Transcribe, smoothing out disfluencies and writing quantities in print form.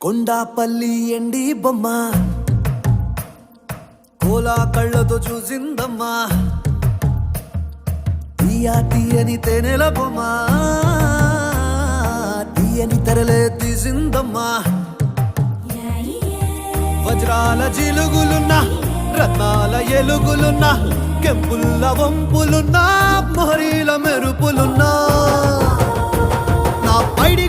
కొండాపల్లి ఎండి బొమ్మ కోలా కళ్ళతో చూసిందమ్మా తీయని తేనెల బొమ్మ తీయని తెరలే తీసిందమ్మా వజ్రాల జిలుగులున్నా రత్నాల ఎలుగులున్నా కెంపుల్ల వంపులున్నా మొహరీల మెరుపులున్నా నా పైడి